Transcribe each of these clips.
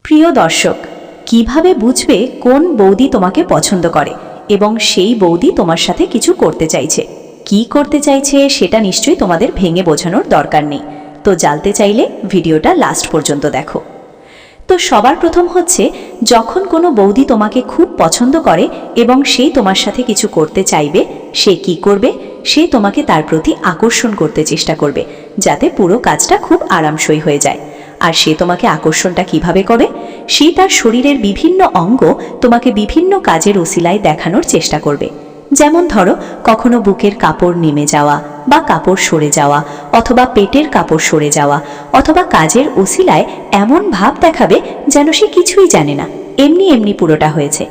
প্রিয় দর্শক, কিভাবে বুঝবে কোন বৌদি তোমাকে পছন্দ করে এবং সেই বৌদি তোমার সাথে কিছু করতে চাইছে? কি করতে চাইছে সেটা নিশ্চয়ই তোমাদের ভেঙে বোঝানোর দরকার নেই। তো জানতে চাইলে ভিডিওটা লাস্ট পর্যন্ত দেখো। তো সবার প্রথম হচ্ছে, যখন কোনো বৌদি তোমাকে খুব পছন্দ করে এবং সেই তোমার সাথে কিছু করতে চাইবে, সে কি করবে? সে তোমাকে তার প্রতি আকর্ষণ করতে চেষ্টা করবে, যাতে পুরো কাজটা খুব আরামসই হয়ে যায়। আর সে তোমাকে আকর্ষণটা কিভাবে করে? সে তার শরীরের বিভিন্ন অঙ্গ তোমাকে বিভিন্ন কাজের ওসিলায় দেখানোর চেষ্টা করবে। যেমন ধরো, কখনো বুকের কাপড় নেমে যাওয়া বা কাপড় সরে যাওয়া, অথবা পেটের কাপড় সরে যাওয়া, অথবা কাজের ওসিলায় এমন ভাব দেখাবে যেন সে কিছুই জানে না, এমনি এমনি পুরোটা হয়েছে।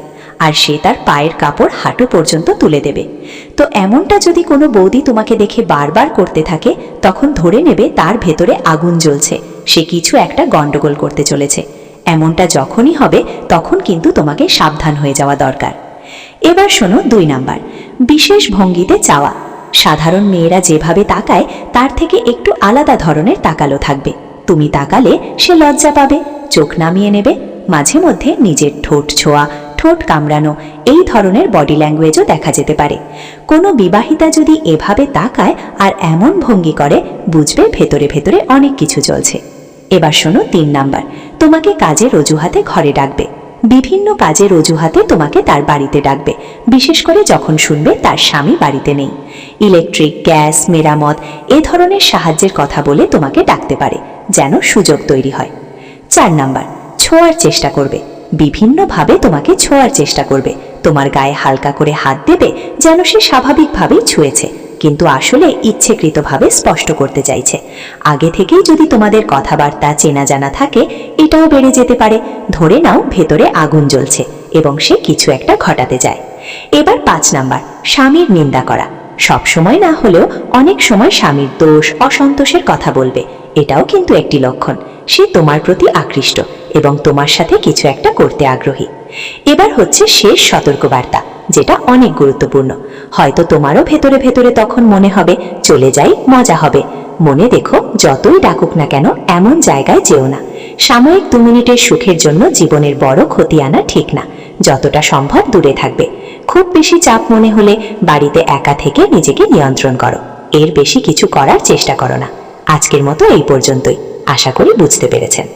আর সে তার পায়ের কাপড় হাঁটু পর্যন্ত তুলে দেবে। তো এমনটা যদি কোনো বৌদি তোমাকে দেখে বারবার করতে থাকে, তখন ধরে নেবে তার ভেতরে আগুন জ্বলছে, সে কিছু একটা গন্ডগোল করতে চলেছে। এমনটা যখনই হবে তখন কিন্তু তোমাকে সাবধান হয়ে যাওয়া দরকার। এবার শোনো 2 নাম্বার, বিশেষ ভঙ্গিতে চাওয়া। সাধারণ মেয়েরা যেভাবে তাকায় তার থেকে একটু আলাদা ধরনের তাকালো থাকবে। তুমি তাকালে সে লজ্জা পাবে, চোখ নামিয়ে নেবে, মাঝে মধ্যে নিজের ঠোঁট ছোঁয়া, ঠোঁট কামড়ানো, এই ধরনের বডি ল্যাঙ্গুয়েজও দেখা যেতে পারে। কোনো বিবাহিতা যদি এভাবে তাকায় আর এমন ভঙ্গি করে, বুঝবে ভেতরে ভেতরে অনেক কিছু চলছে। এবার শোনো 3 নাম্বার, তোমাকে কাজের অজুহাতে ঘরে ডাকবে। বিভিন্ন কাজের অজুহাতে তোমাকে তার বাড়িতে ডাকবে, বিশেষ করে যখন শুনবে তার স্বামী বাড়িতে নেই। ইলেকট্রিক, গ্যাস, মেরামত এ ধরনের সাহায্যের কথা বলে তোমাকে ডাকতে পারে, যেন সুযোগ তৈরি হয়। 4 নাম্বার, ছোঁয়ার চেষ্টা করবে। বিভিন্নভাবে তোমাকে ছোঁয়ার চেষ্টা করবে, তোমার গায়ে হালকা করে হাত দেবে, যেন সে স্বাভাবিকভাবেই ছুঁয়েছে, কিন্তু আসলে ইচ্ছেকৃতভাবে স্পষ্ট করতে চাইছে। আগে থেকেই যদি তোমাদের কথাবার্তা চেনা জানা থাকে, এটাও বেড়ে যেতে পারে। ধরে নাও ভেতরে আগুন জ্বলছে এবং সে কিছু একটা ঘটাতে চায়। এবার 5 নাম্বার, স্বামীর নিন্দা করা। সব সময় না হলেও অনেক সময় স্বামীর দোষ, অসন্তোষের কথা বলবে। এটাও কিন্তু একটি লক্ষণ, সে তোমার প্রতি আকৃষ্ট এবং তোমার সাথে কিছু একটা করতে আগ্রহী। এবার হচ্ছে শেষ সতর্কবার্তা, যেটা অনেক গুরুত্বপূর্ণ। হয়তো তোমারও ভেতরে ভেতরে তখন মনে হবে, চলে যাই, মজা হবে। মনে দেখো, যতই ডাকুক না কেন এমন জায়গায় যেও না। সাময়িক 2 মিনিটের সুখের জন্য জীবনের বড় ক্ষতি আনা ঠিক না। যতটা সম্ভব দূরে থাকবে। খুব বেশি চাপ মনে হলে বাড়িতে একা থেকে নিজেকে নিয়ন্ত্রণ করো, এর বেশি কিছু করার চেষ্টা করো না। আজকের মতো এই পর্যন্তই, আশা করি বুঝতে পেরেছেন।